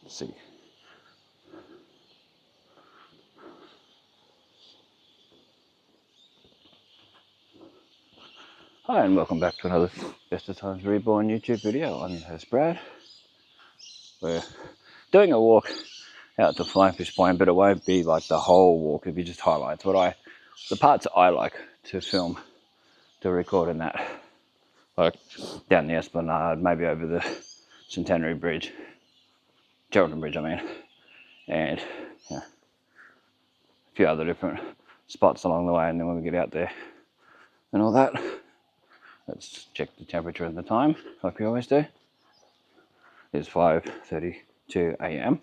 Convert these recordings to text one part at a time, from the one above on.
see. Hi and welcome back to another Bestestimes Reborn YouTube video. I'm your host Brad. We're doing a walk out to Flying Fish Point, but it won't be like the whole walk, it'll be just highlights. The parts I like to film, to record in that. Like down the Esplanade, maybe over the Centenary Bridge, Geraldton Bridge I mean, and yeah, a few other different spots along the way, and then when we get out there and all that. Let's check the temperature and the time, like we always do. It's 5:32 a.m.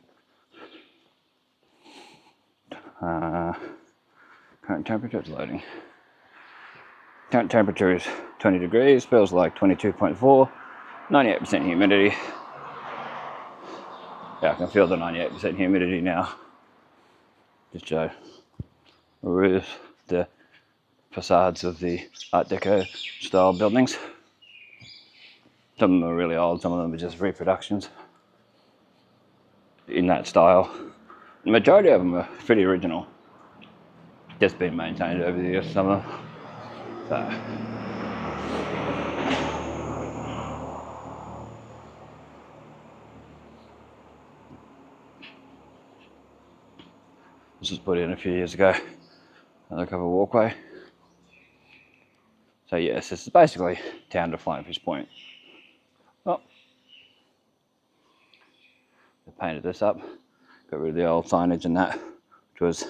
Current temperature is loading. Current temperature is 20 degrees, feels like 22.4, 98% humidity. Yeah, I can feel the 98% humidity now. Just show the facades of the Art Deco style buildings. Some of them are really old, some of them are just reproductions in that style. The majority of them are pretty original, just been maintained over the years, some of them. So, this was put in a few years ago, another covered walkway. So yes, this is basically down to Flying Fish Point. Well, they painted this up, got rid of the old signage and that, which was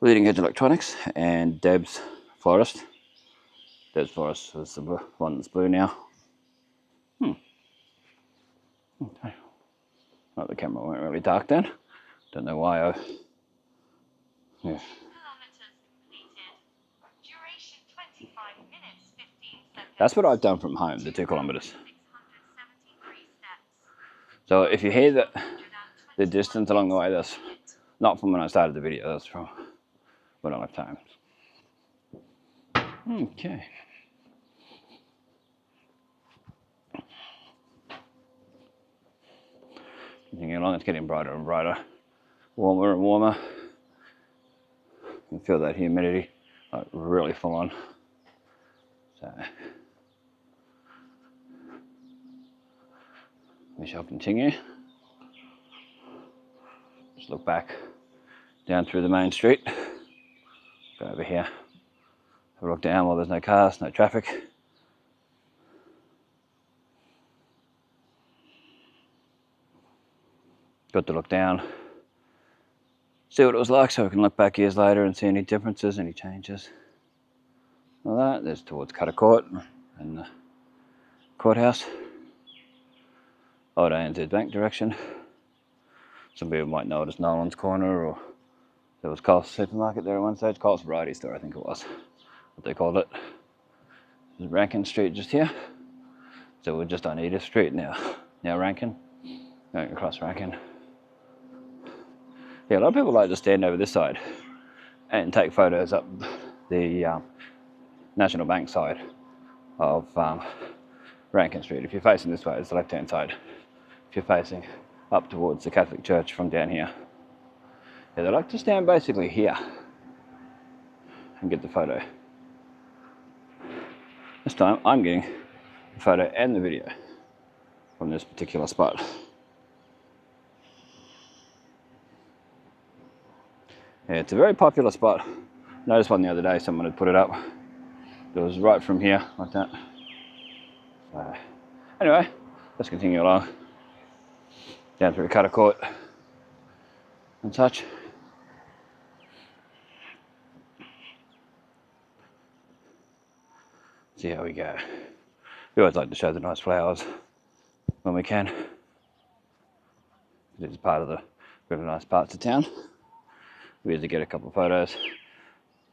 Leading Edge Electronics and Deb's Florist. Deb's Florist was the one that's blue now. Okay. Oh, the camera went really dark then. Don't know why I... Yeah. That's what I've done from home, the 2 kilometers. So if you hear the distance along the way, that's not from when I started the video, that's from when I left home. Okay. Continuing along, it's getting brighter and brighter, warmer and warmer. You can feel that humidity, like really full on. So we shall continue. Just look back down through the main street. Go over here. Have a look down while there's no cars, no traffic. Got to look down, see what it was like, so we can look back years later and see any differences, any changes. All that, there's towards Cutter Court and the courthouse. Old ANZ Bank direction. Some people might know it as Nolan's Corner, or there was Coles Supermarket there at one stage. Coles Variety Store, I think it was, what they called it. There's Rankin Street just here. So we're just on Edith Street now. Now Rankin, going across Rankin. Yeah, a lot of people like to stand over this side and take photos up the National Bank side of Rankin Street. If you're facing this way, it's the left-hand side. If you're facing up towards the Catholic Church from down here. Yeah, they like to stand basically here and get the photo. This time I'm getting the photo and the video from this particular spot. Yeah, it's a very popular spot. I noticed one the other day, someone had put it up. It was right from here, like that. So, anyway, let's continue along. Down through Cutter Court and such. See how we go. We always like to show the nice flowers when we can. It's part of the really nice parts of town. We usually get a couple of photos.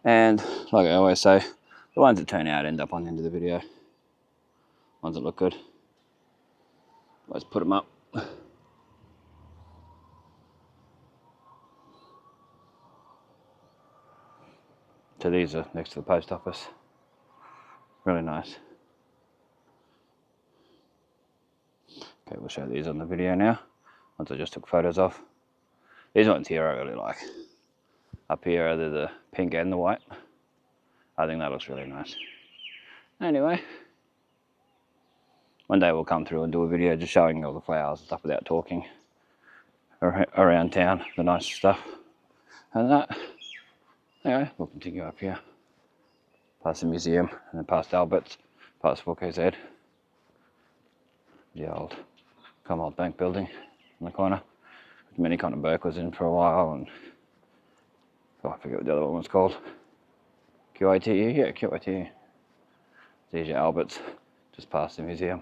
And like I always say, the ones that turn out end up on the end of the video. Ones that look good. Let's put them up. So these are next to the post office. Really nice. Okay, we'll show these on the video now. ones I just took photos of. These ones here I really like. Up here are the pink and the white. I think that looks really nice. Anyway, one day we'll come through and do a video just showing all the flowers and stuff without talking around town, the nice stuff. And that, anyway, we'll continue up here, past the museum, and then past Albert's, past 4KZ, the old Commonwealth Bank building in the corner. Mini Connor Burke was in for a while, and oh, I forget what the other one was called. QITE? Yeah, QITE. There's your Albert's, just past the museum.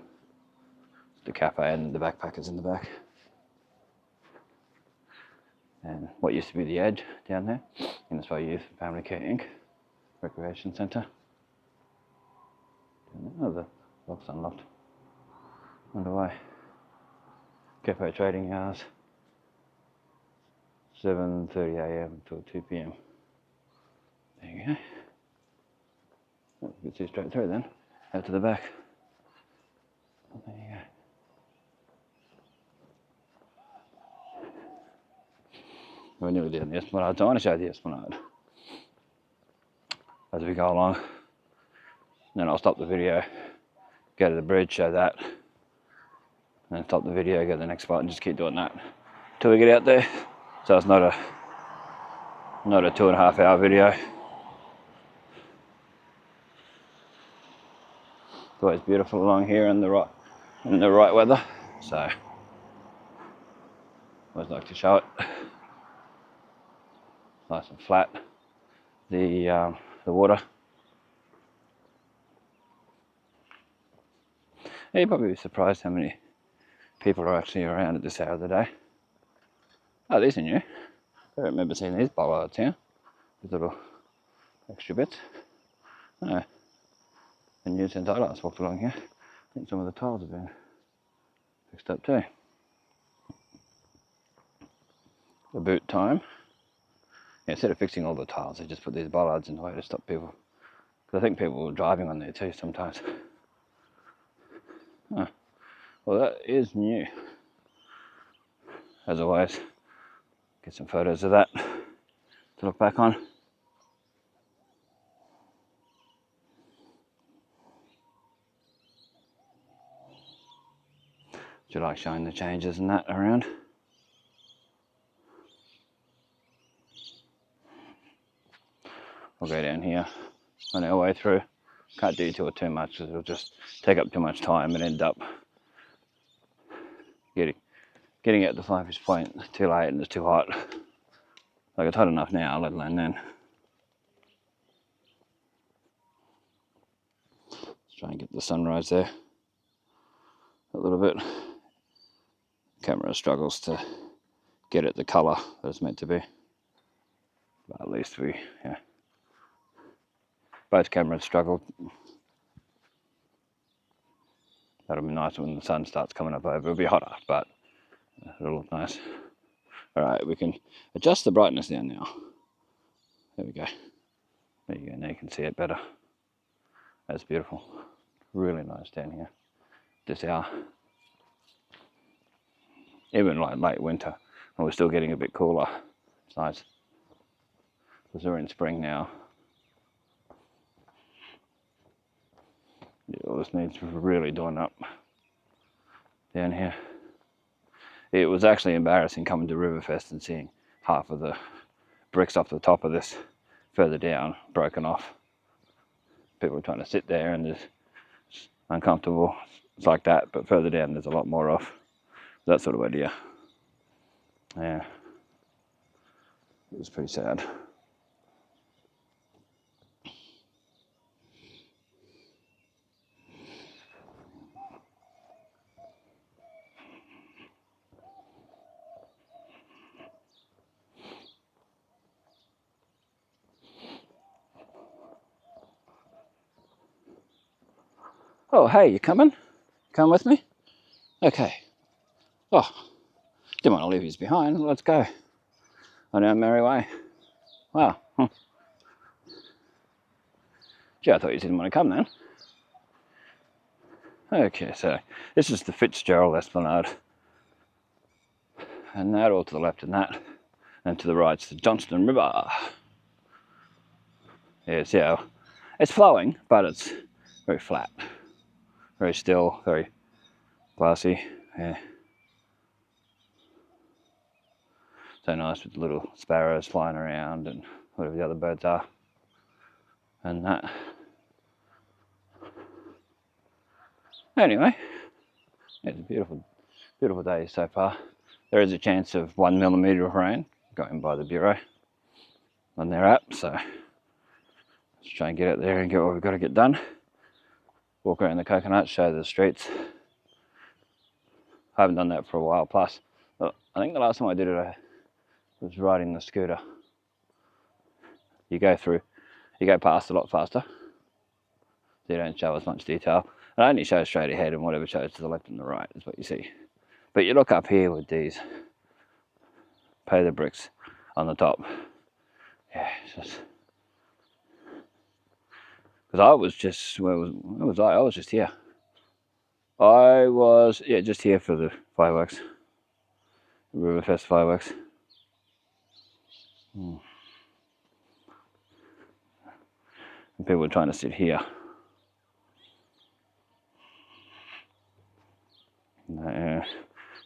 The cafe and the backpackers in the back. And what used to be the Edge down there, Innisfail Youth Family Care Inc. Recreation Centre. Oh, the lock's unlocked. Underway. Cafe trading hours. 7:30 AM until 2 PM. There you go. Oh, you can see straight through then. Out to the back. There you go. We're nearly down the Esplanade. So I want to show the Esplanade as we go along. Then I'll stop the video, go to the bridge, show that, and then stop the video, go to the next spot, and just keep doing that till we get out there. So it's not a 2.5 hour video. It's always beautiful along here in the right weather. So always like to show it. Nice and flat. The water. Yeah, you'd probably be surprised how many people are actually around at this hour of the day. Oh, these are new. I don't remember seeing these bollards here. These little extra bits. Oh, and new since I last walked along here. I think some of the tiles have been fixed up too. The boot time. Yeah, instead of fixing all the tiles, they just put these bollards in the way to stop people. Because I think people were driving on there too sometimes. Oh, well, that is new. As always, get some photos of that to look back on. Do you like showing the changes and that around? We'll go down here on our way through. Can't detour too much because it'll just take up too much time and end up getting out to Finnished Point too late and it's too hot. Like it's hot enough now, let alone then. Let's try and get the sunrise there a little bit. Camera struggles to get it the colour that it's meant to be. But at least yeah. Both cameras struggled. That'll be nice when the sun starts coming up over. It'll be hotter, but it'll look nice. Alright, we can adjust the brightness down now. There we go. There you go, now you can see it better. That's beautiful. Really nice down here. This hour. Even like late winter, and we're still getting a bit cooler. It's nice. Because we're in spring now. Yeah, all this needs really doing up down here. It was actually embarrassing coming to Riverfest and seeing half of the bricks off the top of this further down broken off. People were trying to sit there and it's uncomfortable. It's like that, but further down there's a lot more off. That sort of idea. Yeah, it was pretty sad. Oh, hey, you coming? Come with me? Okay. Oh, didn't want to leave you behind. Let's go. On our merry way. Wow. Gee, I thought you didn't want to come then. Okay, so this is the Fitzgerald Esplanade. and that, all to the left and that, and to the right's the Johnston River. Yeah, see how it's flowing, but it's very flat, very still, very glassy. Yeah. So nice with the little sparrows flying around and whatever the other birds are, and that. Anyway, it's a beautiful, beautiful day so far. There is a chance of 1 millimetre of rain going by the Bureau on their app, so let's try and get out there and get what we've got to get done. Walk around the coconuts, show the streets. I haven't done that for a while, plus I think the last time I did it I was riding the scooter. You go past a lot faster, so you don't show as much detail. It only shows straight ahead, and whatever shows to the left and the right is what you see. But you look up here with these pay the bricks on the top. Yeah, it's just because I was just where was I? I was just here. I was just here for the fireworks, Riverfest fireworks. And people were trying to sit here.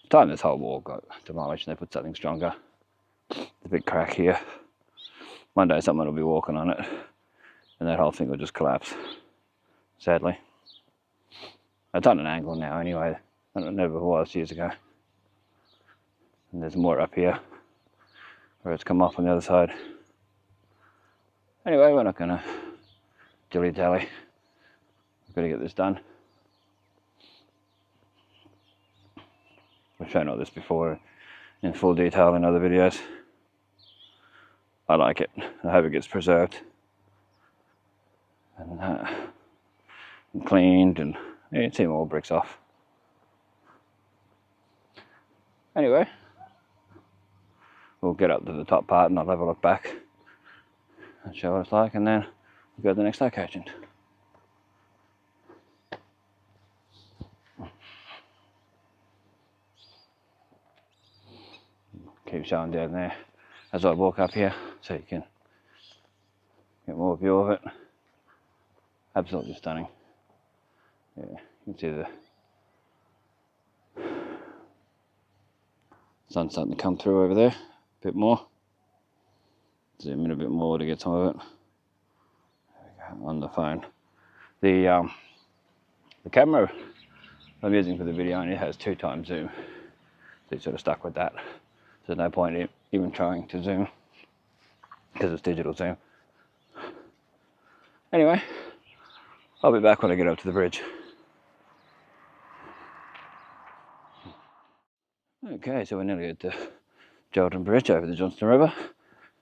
Time this whole wall got demolished and they put something stronger. There's a big crack here. One day someone will be walking on it and that whole thing will just collapse, sadly. It's on an angle now anyway, and it never was years ago. And there's more up here where it's come off on the other side. Anyway, we're not going to dilly-dally. We've got to get this done. I've shown all this before in full detail in other videos. I like it. I hope it gets preserved and cleaned, and you can see more bricks off. Anyway, we'll get up to the top part and I'll have a look back and show what it's like, and then we'll go to the next location. Keep showing down there as I walk up here so you can get more view of it. Absolutely stunning. Yeah, you can see the sun's starting to come through over there a bit more. Zoom in a bit more to get some of it. There we go, on the phone. The camera I'm using for the video only has 2x zoom, so it's sort of stuck with that. There's no point in even trying to zoom because it's digital zoom. Anyway, I'll be back when I get up to the bridge. Okay, so we're nearly at the Jordan Bridge over the Johnston River.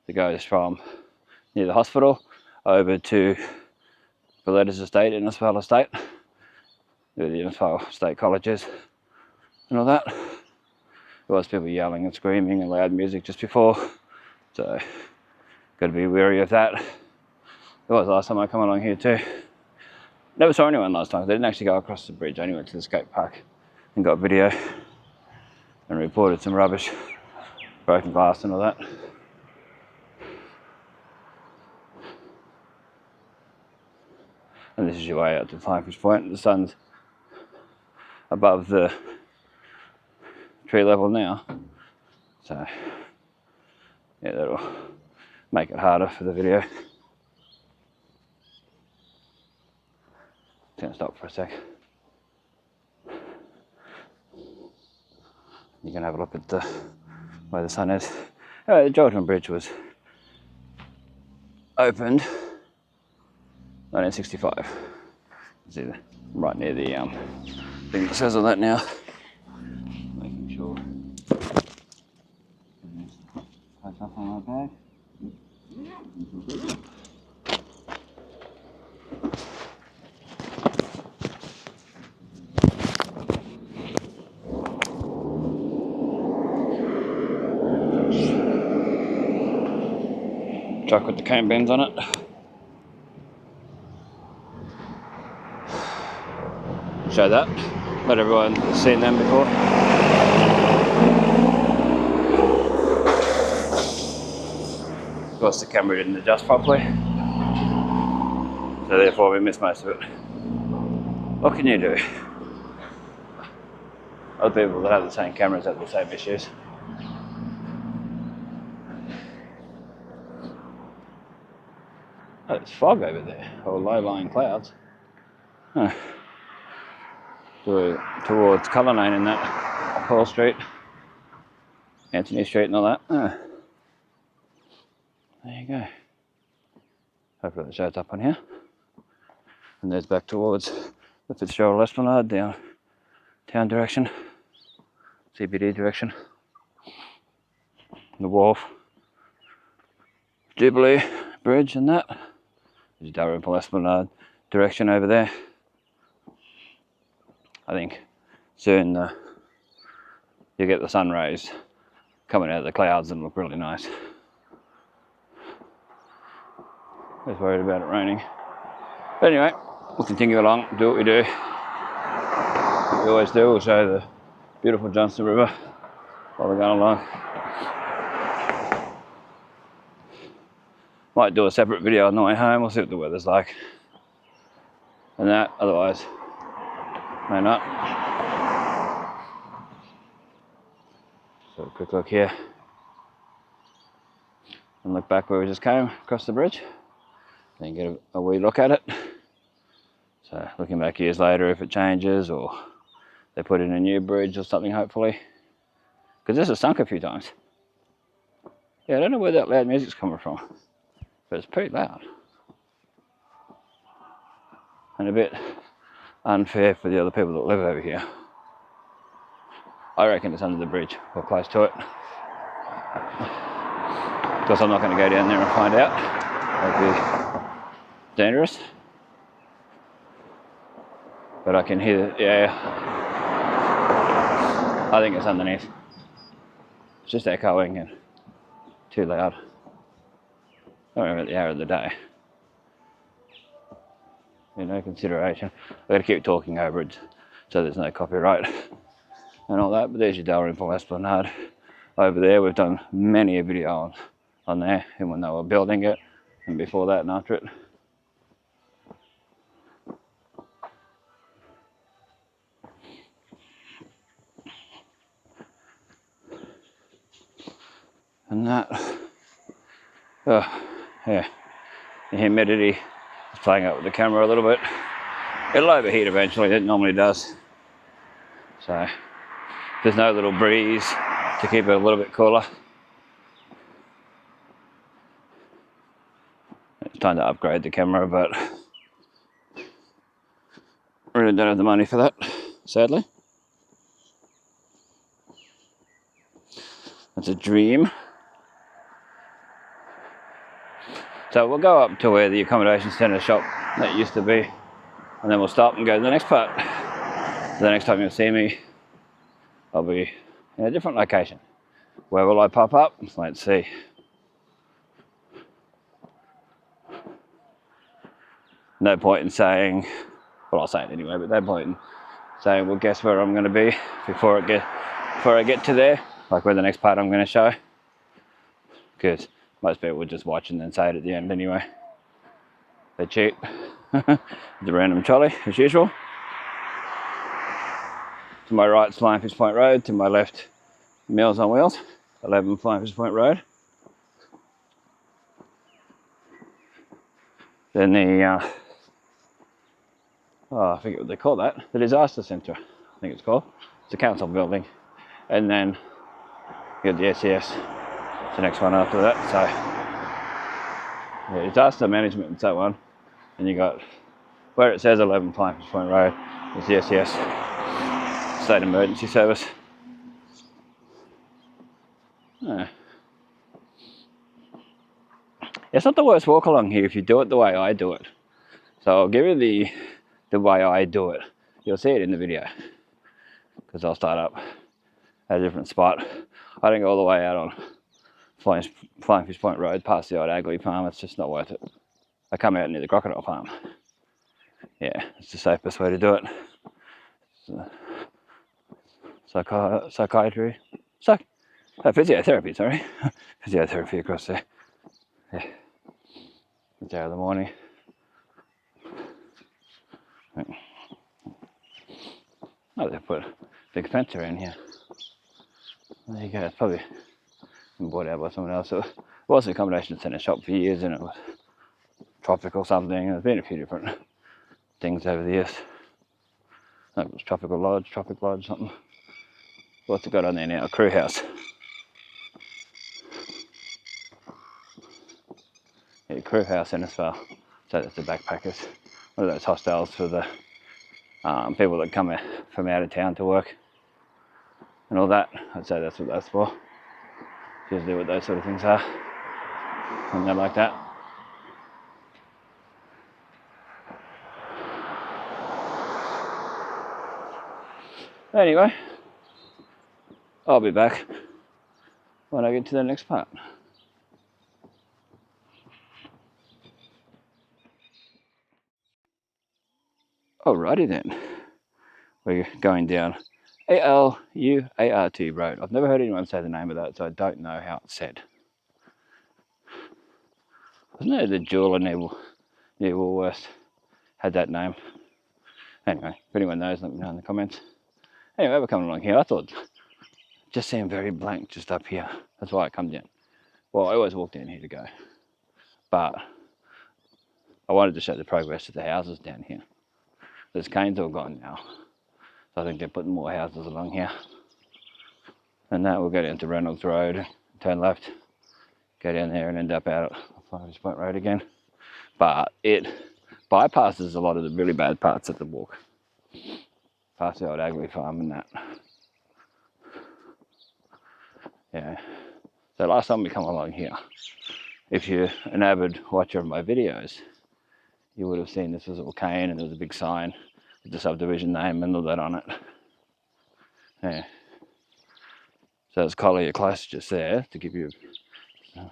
It goes from near the hospital over to Valletta's estate, Innisfail estate, where the Innisfail State Colleges and all that. There was people yelling and screaming and loud music just before, so got to be wary of that. It was last time I come along here too. Never saw anyone last time. They didn't actually go across the bridge. I only went to the skate park and got video and reported some rubbish, broken glass and all that. And this is your way out to Finnished Point. The sun's above the tree level now, so yeah, that'll make it harder for the video. Just gonna stop for a sec. You can have a look at the where the sun is. Anyway, the Jordan Bridge was opened 1965. You see right near the thing that says on that now. Making sure. That's up on my bag. Truck with the cane bends on it. Show that. Let everyone seen them before. Of course the camera didn't adjust properly, so therefore we missed most of it. What can you do? Other people that have the same cameras have the same issues. Oh, there's fog over there, or low-lying clouds. Huh. Towards Colour Lane and that, Hall Street, Anthony Street and all that. Huh. There you go. Hopefully that shows up on here. And there's back towards the Fitzgerald Esplanade, down town direction, CBD direction. The Wharf, Jubilee Bridge and that. There's Dalrymple Esplanade direction over there. I think soon you get the sun rays coming out of the clouds and look really nice. I was worried about it raining. But anyway, we'll continue along, do what we do. We always do, we'll show the beautiful Johnston River while we're going along. Might do a separate video on the way home, we'll see what the weather's like. And that, otherwise, may not. So a quick look here. And look back where we just came, across the bridge. Then get a wee look at it. So looking back years later if it changes or they put in a new bridge or something hopefully. Because this has sunk a few times. Yeah, I don't know where that loud music's coming from. But it's pretty loud. And a bit unfair for the other people that live over here. I reckon it's under the bridge or close to it. Because I'm not going to go down there and find out. That'd be dangerous. But I can hear, yeah. I think it's underneath. It's just echoing and too loud. I don't know about the hour of the day. No consideration. I've got to keep talking over it so there's no copyright and all that. But there's your Dalrymple Esplanade. Over there we've done many a video on there, and when they were building it and before that and after it. And that, oh yeah, the humidity is playing up with the camera a little bit. It'll overheat eventually, it normally does. So there's no little breeze to keep it a little bit cooler. It's time to upgrade the camera, but I really don't have the money for that, sadly. That's a dream. So we'll go up to where the accommodation centre shop that used to be, and then we'll stop and go to the next part. So the next time you'll see me, I'll be in a different location. Where will I pop up? Let's see. No point in saying, well I'll say it anyway, but no point in saying, well guess where I'm going to be before I get to there, like where the next part I'm going to show. Because most people would just watch and then say it at the end anyway. They cheat. The random trolley, as usual. To my right is Flying Fish Point Road, to my left Meals on Wheels, 11 Flying Fish Point Road. Then the, I forget what they call that, the Disaster Centre, I think it's called. It's a council building. And then you got the SES. The next one after that, so yeah, disaster management and so on. And you got where it says 11 Flying Fish Point Road is the SES, State Emergency Service. It's not the worst walk along here if you do it the way I do it. So I'll give you the way I do it. You'll see it in the video because I'll start up at a different spot. I don't go all the way out on Flying Fish Point Road past the old Agley Farm. It's just not worth it. I come out near the Crocodile Farm. Yeah, it's the safest way to do it. Physiotherapy, sorry. Physiotherapy across there. Yeah, it's out of the morning. Oh, they put a big fence around here. There you go, it's probably been bought out by someone else. It was an accommodation centre shop for years, and it was tropical something. There's been a few different things over the years. I think it was Tropic Lodge, something. What's it got on there now? A crew house. Yeah, crew house in Innisfail. So that's the backpackers. One of those hostels for the people that come from out of town to work and all that. I'd say that's what that's for. Usually what those sort of things are. And they're like that. Anyway, I'll be back when I get to the next part. Alrighty then, we're going down Aluart Road. I've never heard anyone say the name of that, so I don't know how it's said. Wasn't it the jeweler near Woolworths had that name? Anyway, if anyone knows, let me know in the comments. Anyway, we're coming along here. I thought it just seemed very blank just up here. That's why I come down. Well, I always walk down here to go, but I wanted to show the progress of the houses down here. Those canes all gone now, so I think they're putting more houses along here. And that we'll go down to Reynolds Road, turn left, go down there and end up out at Finnished Road again. But it bypasses a lot of the really bad parts of the walk. Past the old Ugly Farm and that. Yeah. So last time we come along here, if you're an avid watcher of my videos, you would have seen this was all cane and there was a big sign with the subdivision name and all that on it. Yeah. So it's Collier Close just there to give you a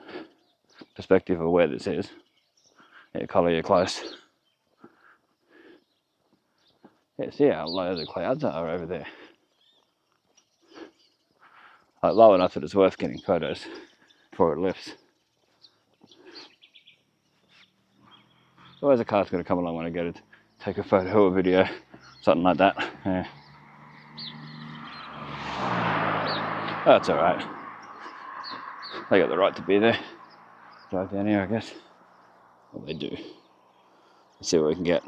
perspective of where this is. Yeah, Collier Close. Yeah, see how low the clouds are over there. Like low enough that it's worth getting photos before it lifts. Always a car's going to come along when I go to take a photo or video, something like that. Yeah. That's alright. They got the right to be there. Drive down here, I guess. Well, they do. Let's see what we can get.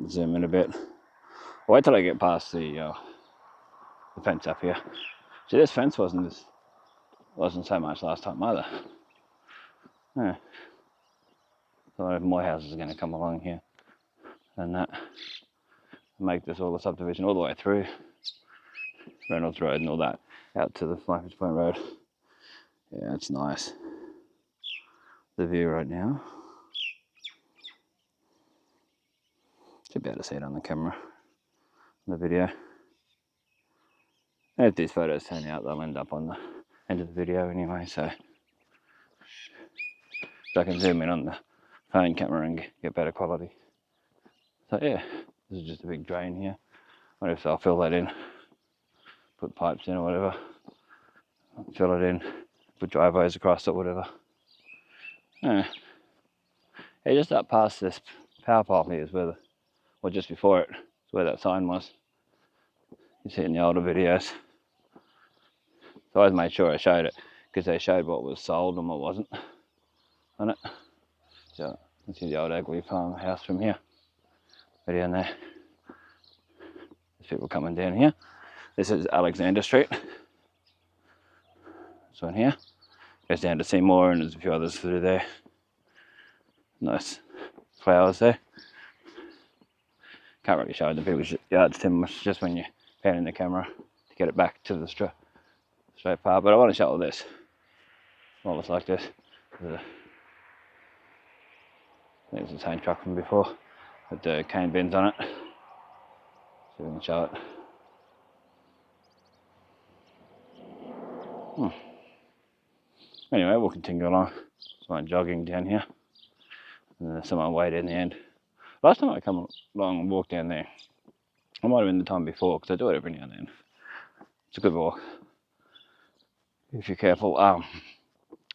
Zoom in a bit. I'll wait till I get past the fence up here. See, this fence wasn't so much last time either. Yeah. So I have more houses are going to come along here and that. Make this all the subdivision all the way through Reynolds Road and all that out to the Finnished Road. Yeah, it's nice. The view right now. Should be able to see it on the camera, on the video. And if these photos turn out, they'll end up on the end of the video anyway, so I can zoom in on the phone camera and get better quality. So yeah, this is just a big drain here. I wonder if I'll fill that in, put pipes in or whatever, fill it in, put driveways across or whatever. Yeah, just up past this power pole here is where or just before it, is where that sign was. You see it in the older videos. So I always made sure I showed it, because they showed what was sold and what wasn't on it. So you see the old Ugly Farm house from here. Right down there. There's people coming down here. This is Alexander Street. This one here. Goes down to Seymour and there's a few others through there. Nice flowers there. Can't really show the people's yards too much, just when you're panning the camera to get it back to the straight path. But I want to show all this. All it's like this. I think it's the same truck from before with the cane bins on it. See if we can show it. Anyway, we'll continue along. Someone jogging down here. And then someone waited in the end. Last time I come along and walk down there, I might have been the time before, because I do it every now and then. It's a good walk, if you're careful.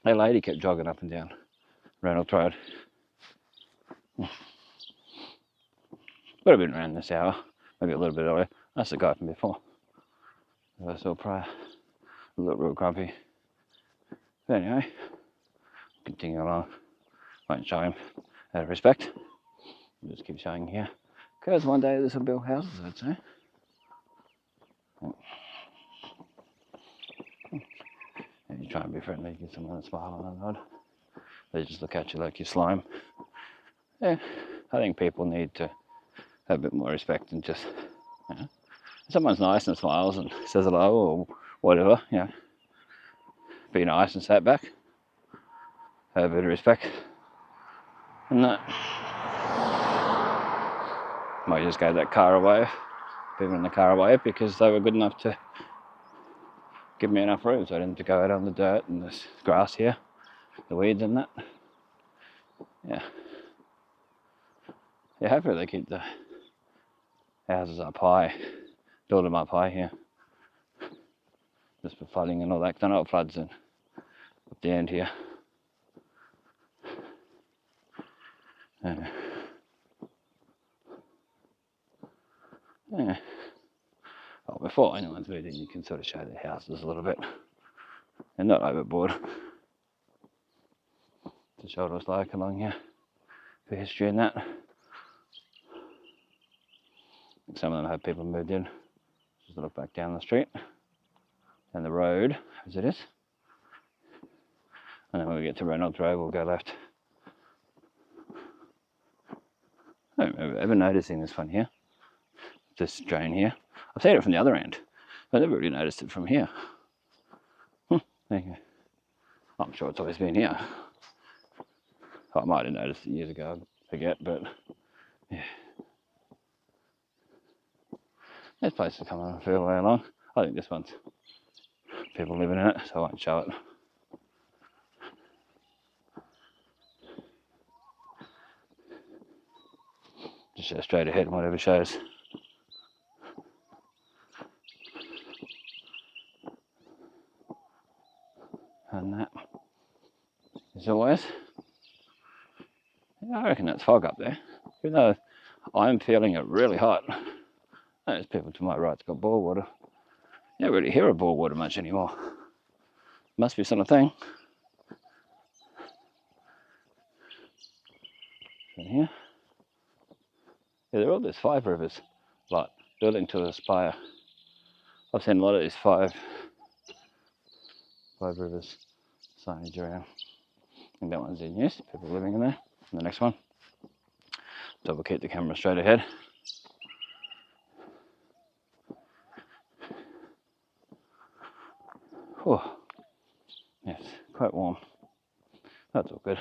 That lady kept jogging up and down Reynolds Road. Would have been around this hour, maybe a little bit earlier. That's the guy from before. I saw prior. A little real grumpy. But anyway, continue along. Won't show him out of respect. We'll just keep showing here. Because one day this will build houses, I'd say. And you try and be friendly, give someone a smile and a nod. They just look at you like you're slime. Yeah, I think people need to have a bit more respect and just, you know, if someone's nice and smiles and says hello or whatever, you know, be nice and sat back. Have a bit of respect. And that. Might just gave that car away, people in the car away, because they were good enough to give me enough room so I didn't have to go out on the dirt and this grass here, the weeds and that. Yeah. Yeah, hopefully they keep the houses up high, build them up high here. Just for flooding and all that, because I know it floods in at the end here. Yeah. Well, before anyone's moved in, you can sort of show the houses a little bit and not overboard. To show what it was like along here for history and that. Some of them have people moved in. Just look back down the street and the road as it is. And then when we get to Reynolds Road, we'll go left. I don't remember ever noticing this one here. This drain here. I've seen it from the other end. I never really noticed it from here. There you go. I'm sure it's always been here. I might have noticed it years ago, I forget, but yeah. This place is coming a fair way along. I think this one's people living in it, so I won't show it. Just show straight ahead and whatever shows. And that is always. Yeah, I reckon that's fog up there. Even though I'm feeling it really hot. Those people to my right's got bore water. You don't really hear of bore water much anymore. Must be some thing. In here. Yeah, they're all these 5 rivers, like building to a spire. I've seen a lot of these five rivers signage around. I think that one's in use, people living in there. And the next one. So we'll keep the camera straight ahead. Oh, yes, quite warm. That's all good.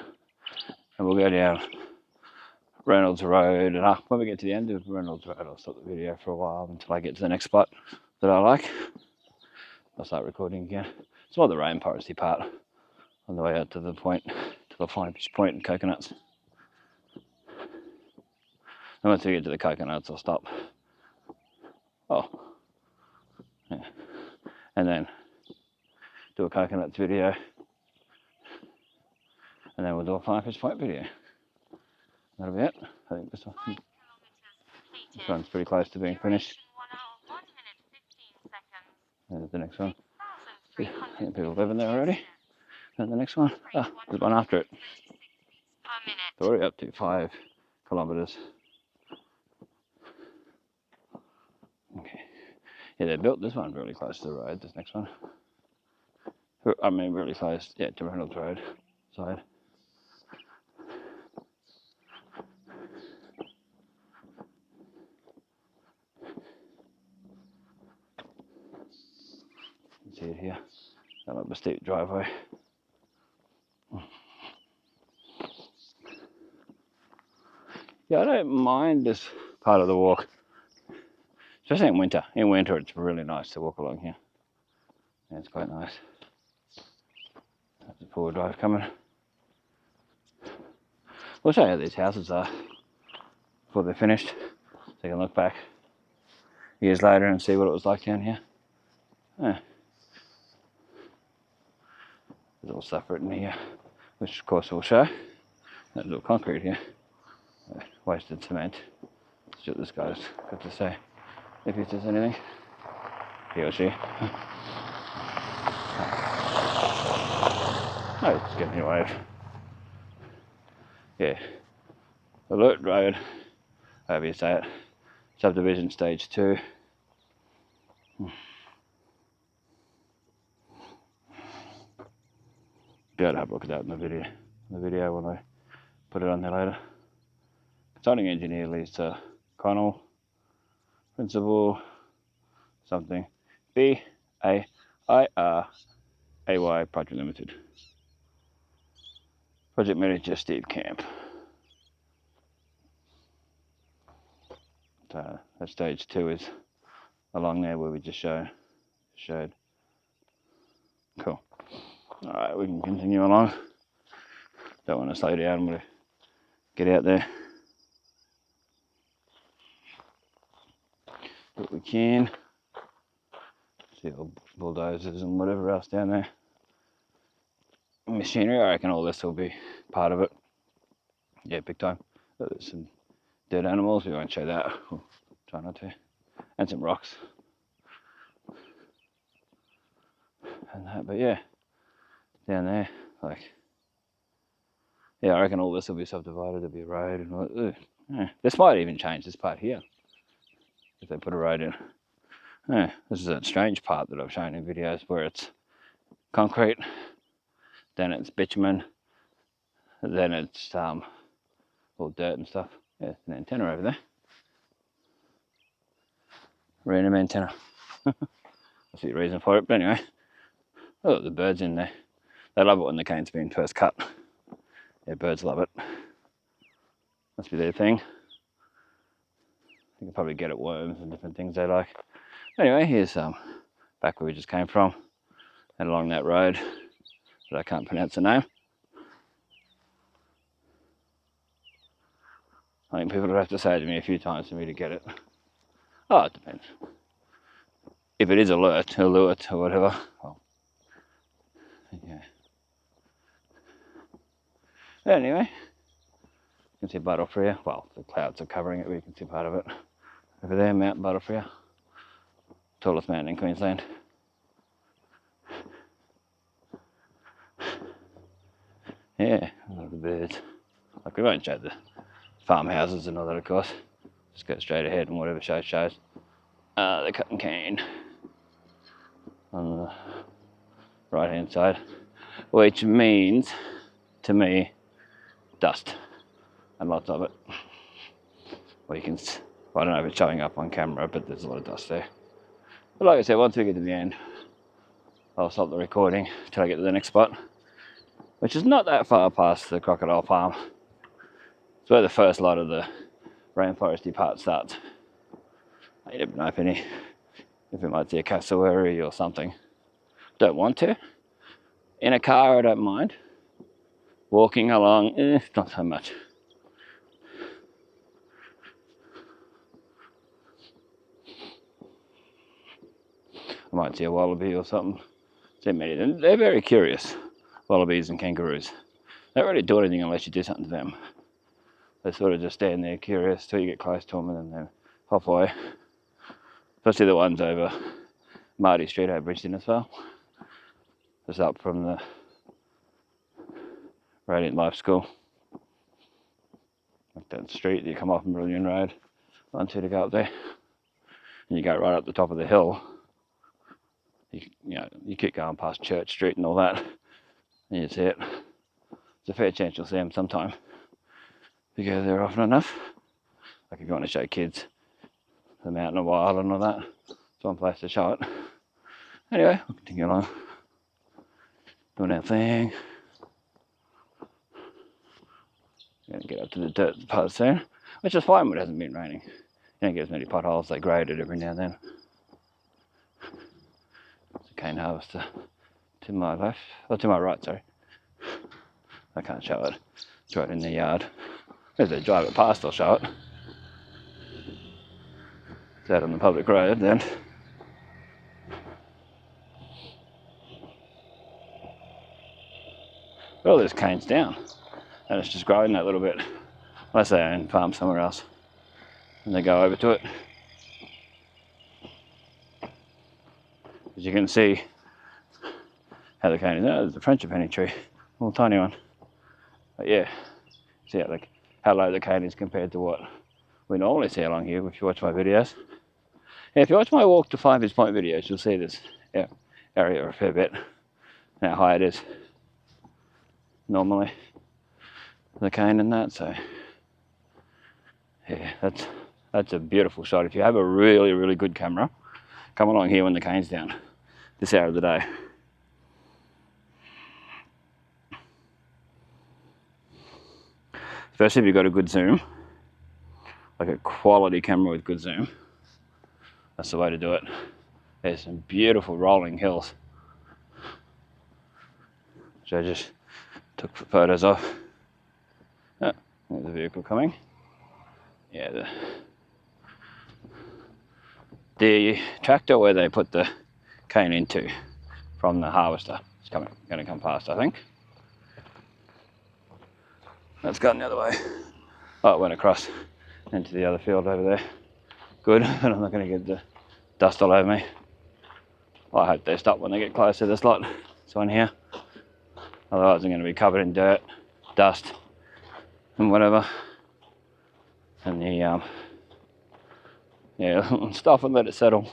And we'll go down Reynolds Road, and when we get to the end of Reynolds Road, I'll stop the video for a while until I get to the next spot that I like. I'll start recording again. It's more the rainforesty part on the way out to the point, to the Finnished point and coconuts. And once we get to the coconuts, I'll stop. Oh, yeah. And then do a coconuts video, and then we'll do a Finnished point video. That'll be it. I think this one's pretty close to being finished. There's the next one. I think people are living there already. And the next one, there's one after it. They're already up to 5 kilometres. Okay. Yeah, they built this one really close to the road, this next one. I mean, really close, yeah, to Reynolds Road side. You can see it here. Got up a steep driveway. Yeah, I don't mind this part of the walk, especially in winter. In winter, it's really nice to walk along here. Yeah, it's quite nice. There's a 4-wheel drive coming. We'll show you how these houses are before they're finished, so you can look back years later and see what it was like down here. Yeah. There's all stuff written here, which of course we'll show. That little concrete here. Wasted cement. Let's see what this guy's got to say. If he says anything. He or she. Oh, it's getting a wave. Yeah. Alert road. However you say it. Subdivision stage 2. Be able to have a look at that in the video when I put it on there later. Consulting engineer Lisa Connell. Principal something. BAIRAY Project Limited. Project manager Steve Camp. So that stage 2 is along there where we just showed. Cool. Alright, we can continue along. Don't want to slow down, I'm going to get out there. Do what we can. See all bulldozers and whatever else down there. Machinery, I reckon all this will be part of it. Yeah, big time. There's some dead animals, we won't show that. We'll try not to. And some rocks. And that, but yeah. Down there, like, yeah, I reckon all this will be subdivided, there'll be a road and all that. Yeah. This might even change this part here, if they put a road in. Yeah, this is that strange part that I've shown in videos where it's concrete, then it's bitumen, then it's all dirt and stuff. Yeah, an antenna over there. Random antenna. I see a reason for it, but anyway. Oh, the birds in there. They love it when the cane's been first cut. Yeah, birds love it. Must be their thing. You can probably get at worms and different things they like. Anyway, here's back where we just came from. And along that road that I can't pronounce the name. I think people would have to say it to me a few times for me to get it. Oh, it depends. If it is alert or whatever. Well, yeah. Anyway, you can see Butterfree. Well, the clouds are covering it, but you can see part of it. Over there, Mount Butterfree. Tallest mountain in Queensland. Yeah, I love the birds. Like, we won't show the farmhouses and all that, of course. Just go straight ahead and whatever shows. The cotton cane on the right hand side, which means to me dust and lots of it. Well, you can, well, I don't know if it's showing up on camera, but there's a lot of dust there. But like I said, once we get to the end, I'll stop the recording till I get to the next spot, which is not that far past the crocodile farm. It's where the first lot of the rainforesty part starts. I never know if it might see a cassowary or something. Don't want to. In a car, I don't mind. Walking along, not so much. I might see a wallaby or something. See many of them. They're very curious, wallabies and kangaroos. They don't really do anything unless you do something to them. They sort of just stand there curious till you get close to them and then they're off away. Especially the ones over Marty Street over Bridge Innisfail. Just up from the Radiant Life School. Like that street, you come off Brilliant Road, onto to go up there. And you go right up the top of the hill. You keep going past Church Street and all that, and you see it. There's a fair chance you'll see them sometime. If you go there often enough. Like if you want to show kids the mountain of wild and all that, it's one place to show it. Anyway, we'll continue along. Doing our thing. Gonna get up to the dirt part soon, which is fine when it hasn't been raining. You don't get as many potholes, they grade it every now and then. It's a cane harvester to my left, or to my right, sorry. I can't show it. It's right in the yard. As they drive it past, I'll show it. It's out on the public road then. all this cane's down, and it's just growing that little bit. Unless they own farm somewhere else, and they go over to it. As you can see how the cane is. Oh, there's a frangipani tree, a little tiny one. But yeah, see how low the cane is compared to what we normally see along here if you watch my videos. Yeah, if you watch my walk to Finnished Point videos, you'll see this area a fair bit, and how high it is normally, the cane and that. So yeah, that's a beautiful shot. If you have a really, really good camera, come along here when the cane's down, this hour of the day. Especially if you've got a good zoom, like a quality camera with good zoom. That's the way to do it. There's some beautiful rolling hills, which I just took photos of. Oh, there's a vehicle coming. Yeah, the tractor where they put the cane into from the harvester is going to come past, I think. That's gone the other way. Oh, it went across into the other field over there. Good, and I'm not going to get the dust all over me. Well, I hope they stop when they get close to this lot. This one here. Otherwise I'm going to be covered in dirt, dust, and whatever. And the yeah, stop and let it settle.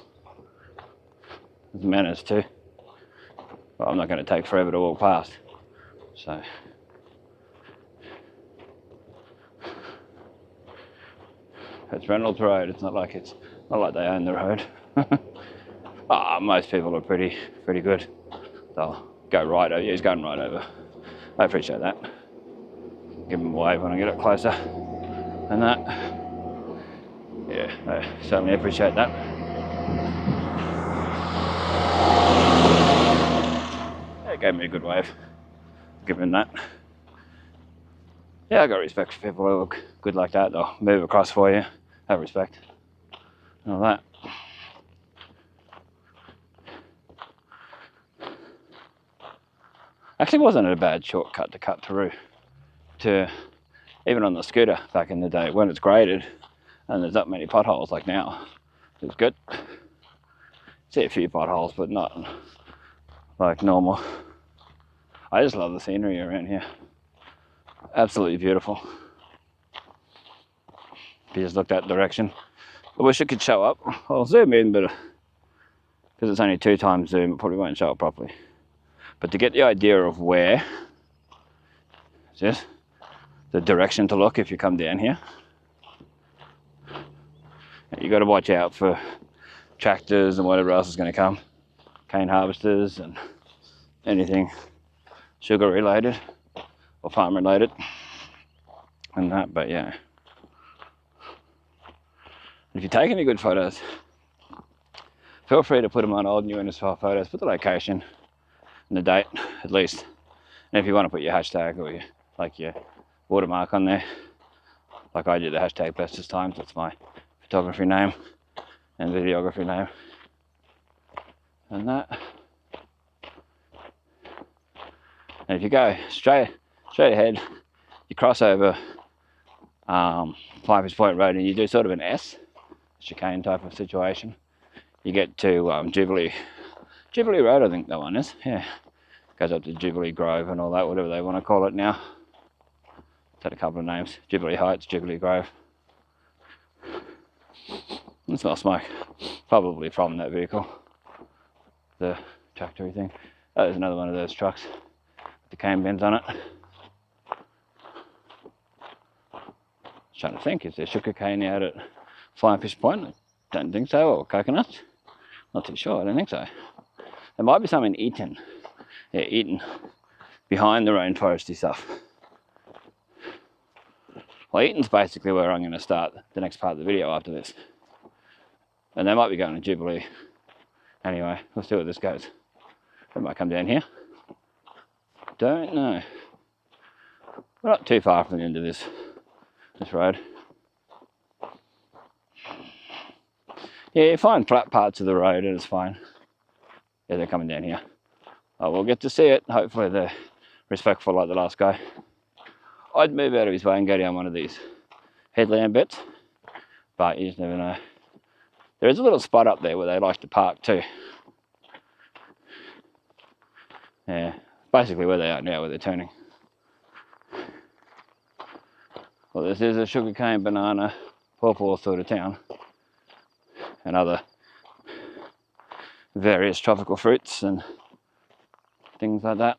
There's manners too. Well, I'm not going to take forever to walk past. So it's Reynolds Road. It's not like they own the road. Most people are pretty good. They'll go right over. Yeah, he's going right over. I appreciate that. Give him a wave when I get up closer. And that. Yeah, I certainly appreciate that. Yeah, gave me a good wave. Give him that. Yeah, I got respect for people who look good like that. They'll move across for you. Have respect. And all that. Actually wasn't a bad shortcut to cut through to, even on the scooter back in the day when it's graded and there's that many potholes like now. It was good. See a few potholes, but not like normal. I just love the scenery around here. Absolutely beautiful. If you just look that direction. I wish it could show up. I'll zoom in, but because it's only 2x zoom, it probably won't show up properly. But to get the idea of where, just the direction to look if you come down here. You got to watch out for tractors and whatever else is going to come, cane harvesters and anything sugar related or farm related and that. But yeah, if you take any good photos, feel free to put them on old new Innisfail photos. Put the location and the date at least, and if you want to put your hashtag or your watermark on there, like I do the hashtag Bestestimes. That's my photography name and videography name and that. And if you go straight ahead, you cross over Finnished Point Road and you do sort of an S chicane type of situation, you get to Jubilee Road, I think that one is. Yeah, goes up to Jubilee Grove and all that, whatever they want to call it now. It's had a couple of names: Jubilee Heights, Jubilee Grove. It smells smoke, probably from that vehicle, the tractory thing. Oh, there's another one of those trucks with the cane bins on it. Trying to think, is there sugar cane out at Finnished Point? I don't think so. Or coconuts? Not too sure. I don't think so. There might be some in Eaton. Yeah, Eaton, behind the rainforesty stuff. Well, Eaton's basically where I'm going to start the next part of the video after this. And they might be going to Jubilee. Anyway, let's see where this goes. It might come down here. Don't know. We're not too far from the end of this road. Yeah, you find flat parts of the road and it's fine. Yeah, they're coming down here. Oh, we'll get to see it. Hopefully the respectful like the last guy, I'd move out of his way and go down one of these headland bits, but you just never know. There is a little spot up there where they like to park too. Yeah, basically where they are now, where they're turning. Well, this is a sugarcane, banana, pawpaw sort of town, and other various tropical fruits and things like that.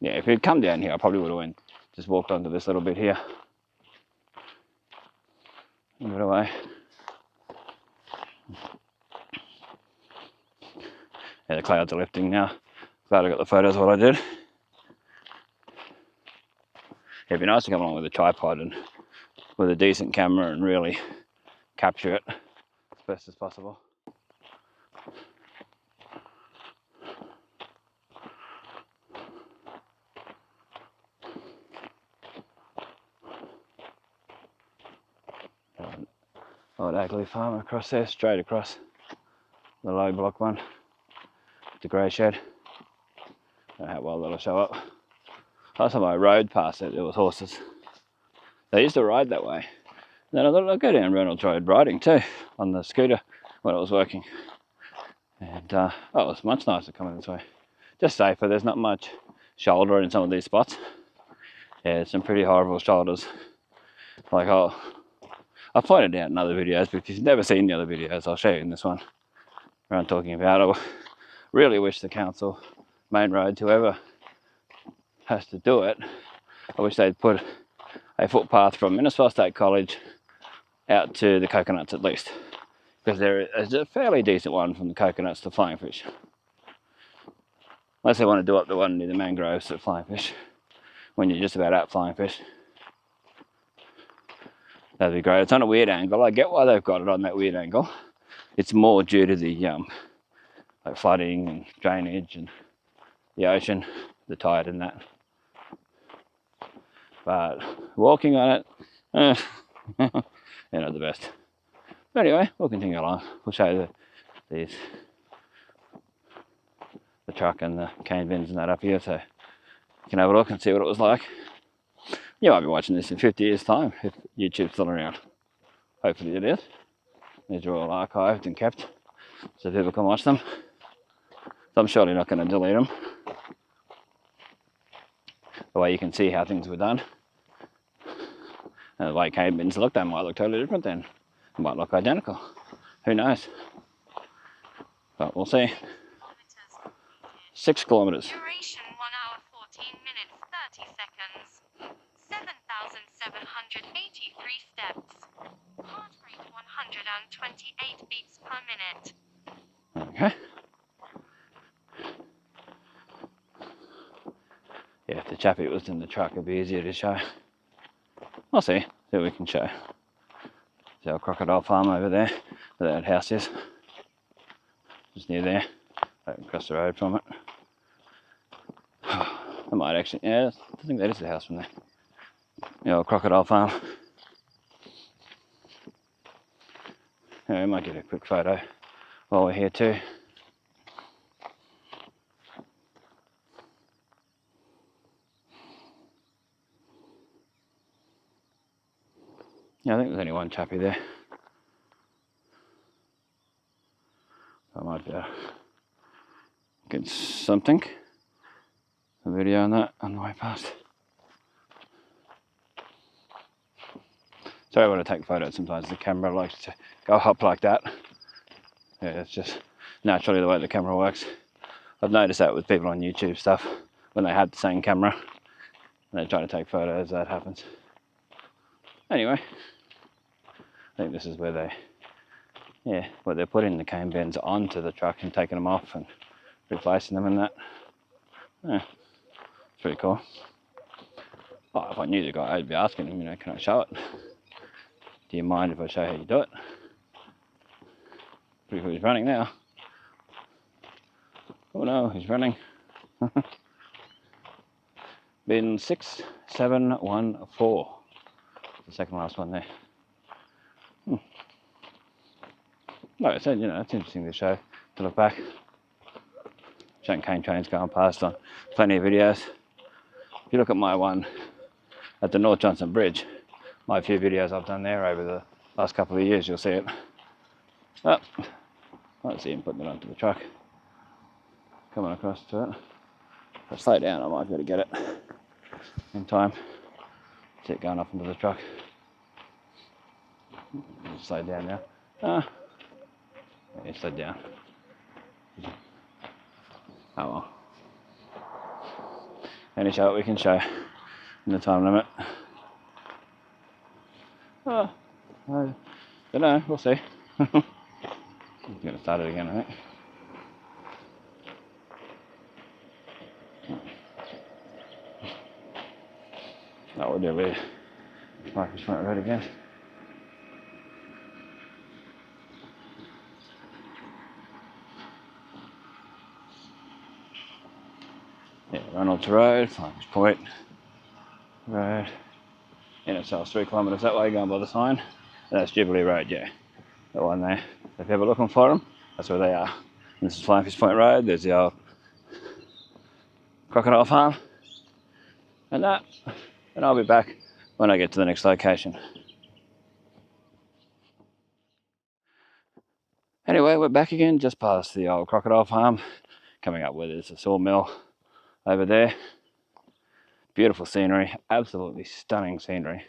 Yeah, if you'd come down here, I probably would have just walked onto this little bit here. Move it away. Yeah, the clouds are lifting now. Glad I got the photos while I did. It'd be nice to come along with a tripod and with a decent camera and really capture it as best as possible. Old ugly farm across there, straight across the low block one. The grey shed. Don't know how well that'll show up. Last time I rode past it, there was horses. They used to ride that way. Then I thought I'd go down Reynolds Road riding too, on the scooter when it was working. And it was much nicer coming this way. Just safer, there's not much shoulder in some of these spots. Yeah, there's some pretty horrible shoulders. Like I've pointed out in other videos, but if you've never seen the other videos, I'll show you in this one where I'm talking about. I really wish the council, main roads, whoever has to do it, I wish they'd put a footpath from Innisfail State College out to the coconuts at least, because there is a fairly decent one from the coconuts to Flying Fish. Unless they want to do up the one near the mangroves at Flying Fish, when you're just about at Flying Fish. That'd be great. It's on a weird angle. I get why they've got it on that weird angle. It's more due to the like flooding and drainage and the ocean, the tide and that. But walking on it, they're not the best. But anyway, we'll continue along. We'll show you the truck and the cane bins and that up here, so you can have a look and see what it was like. You might be watching this in 50 years' time if YouTube's still around. Hopefully it is. These are all archived and kept so people can watch them. So I'm surely not going to delete them. The way you can see how things were done. And the way cane bins look, they might look totally different then. They might look identical. Who knows? But we'll see. 6 kilometres. Duration 1 hour 14 minutes 30 seconds. 7,783 steps. Heart rate 128 beats per minute. Okay. Yeah, if the chappie was in the truck, it'd be easier to show. I'll see what we can show. See our crocodile farm over there, where that house is. Just near there, across the road from it. I might actually, yeah, I think that is the house from there. The old crocodile farm. Yeah, we might get a quick photo while we're here too. Yeah, I think there's only one chappie there. I might be able to get something, a video on that on the way past. Sorry when I take photos, sometimes the camera likes to go up like that. Yeah, it's just naturally the way the camera works. I've noticed that with people on YouTube stuff, when they have the same camera and they try to take photos, that happens. Anyway, I think this is where they're putting the cane bins onto the truck and taking them off and replacing them and that. Yeah, it's pretty cool. Oh, if I knew the guy, I'd be asking him, can I show it? Do you mind if I show how you do it? Pretty cool, he's running now. Oh no, he's running. Bin 6714. The second last one there. Like I said, it's interesting to show, to look back. Showing cane trains going past on plenty of videos. If you look at my one at the North Johnson Bridge, my few videos I've done there over the last couple of years, you'll see it. Oh, I don't see him putting it onto the truck. Coming across to it. If I slow down, I might be able to get it in time. See it going off into the truck. Slow down now. Yeah, he slowed down. Oh well. Any show we can show in the time limit. Oh, I don't know, we'll see. I'm going to start it again, I think. Oh, we'll do a Finnished front road again. Yeah, Reynolds Road, Finnished Point Road. Innisfail 3 kilometres that way, going by the sign. And that's Jubilee Road, yeah. That one there. If you're ever looking for them, that's where they are. And this is Finnished Point Road, there's the old crocodile farm. And that. And I'll be back when I get to the next location. Anyway, we're back again, just past the old crocodile farm. Coming up where there's a sawmill over there. Beautiful scenery, absolutely stunning scenery.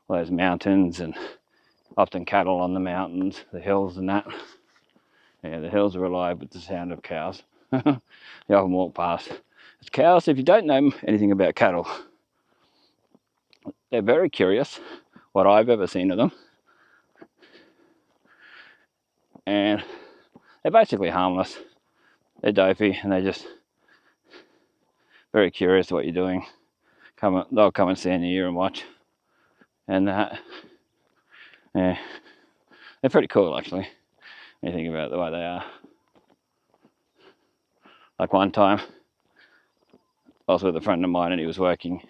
All those mountains and often cattle on the mountains, the hills and that. Yeah, the hills are alive with the sound of cows. You often walk past. It's cows, if you don't know anything about cattle, they're very curious, what I've ever seen of them. And they're basically harmless. They're dopey and they're just very curious what you're doing. They'll come and stand near you and watch. And that, yeah, they're pretty cool actually, when you think about the way they are. Like one time, I was with a friend of mine and he was working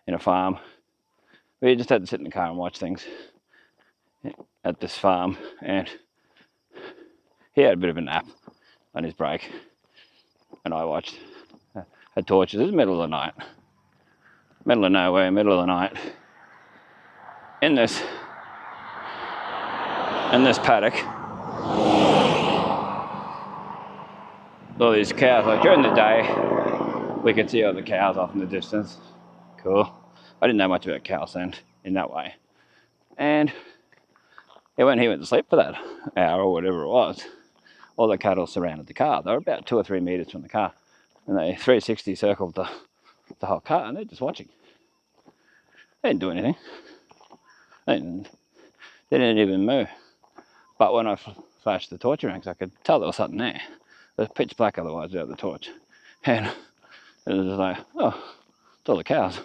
in a farm. We just had to sit in the car and watch things at this farm, and he had a bit of a nap on his break, and I watched. Had torches. It was the middle of the night, middle of nowhere, middle of the night, in this paddock. All these cows. Like during the day, we could see all the cows off in the distance. Cool. I didn't know much about cow scent in that way, and when he went to sleep for that hour or whatever it was, all the cattle surrounded the car. They were about 2 or 3 meters from the car, and they 360 circled the whole car, and they're just watching. They didn't do anything. They didn't even move. But when I flashed the torch around, I could tell there was something there. It was pitch black otherwise without the torch, and it was just like, oh, it's all the cows.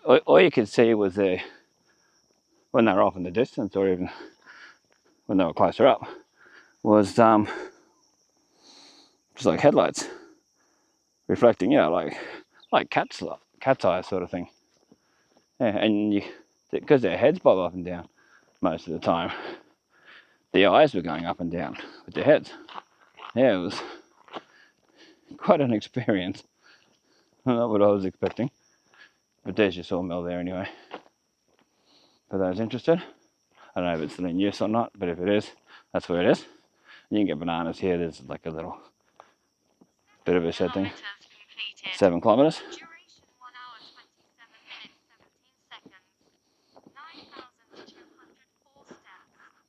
All you could see was when they were off in the distance, or even when they were closer up, was just like headlights reflecting, like cat's eyes sort of thing. Yeah, and because their heads bob up and down most of the time, the eyes were going up and down with their heads. Yeah, it was quite an experience. Not what I was expecting. But there's your sawmill there anyway. For those interested. I don't know if it's still in use or not, but if it is, that's where it is. You can get bananas here. There's like a little bit of a shed thing. 7 kilometers. Duration 1 hour 27 minutes 17 seconds. 9,204 steps.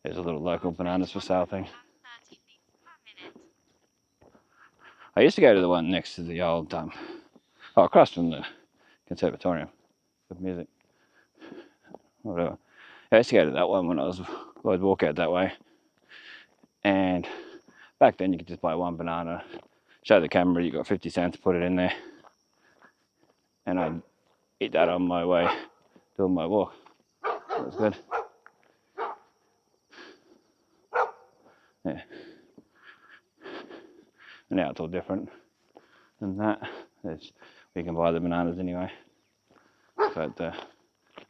There's a little local bananas for sale thing. I used to go to the one next to the old, across from the conservatorium of music. Whatever. I used to go to that one when I'd walk out that way. And back then you could just buy one banana, show the camera you got 50 cents, put it in there. And I'd eat that on my way doing my walk. That was good. Yeah. And now it's all different than that. We can buy the bananas anyway. But the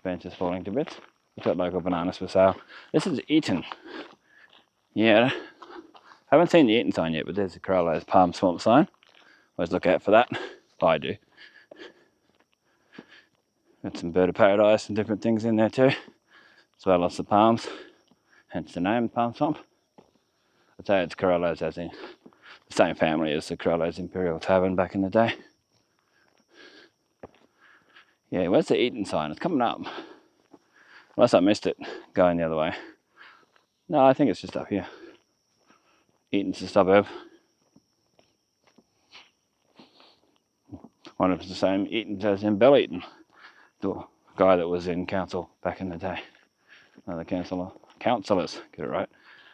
bench is falling to bits. We've got local bananas for sale. This is Eton. Yeah. Haven't seen the eating sign yet, but there's the Corallo's Palm Swamp sign. Always look out for that. I do. Got some bird of paradise and different things in there too, as well as the palms, hence the name Palm Swamp. I'd say it's Corallo's as in the same family as the Corallo's Imperial Tavern back in the day. Yeah, where's the eating sign? It's coming up. Unless I missed it going the other way. No, I think it's just up here. Eaton's the suburb. I wonder if it's the same Eaton's as in Bell Eaton, the guy that was in council back in the day. Another councillors, get it right.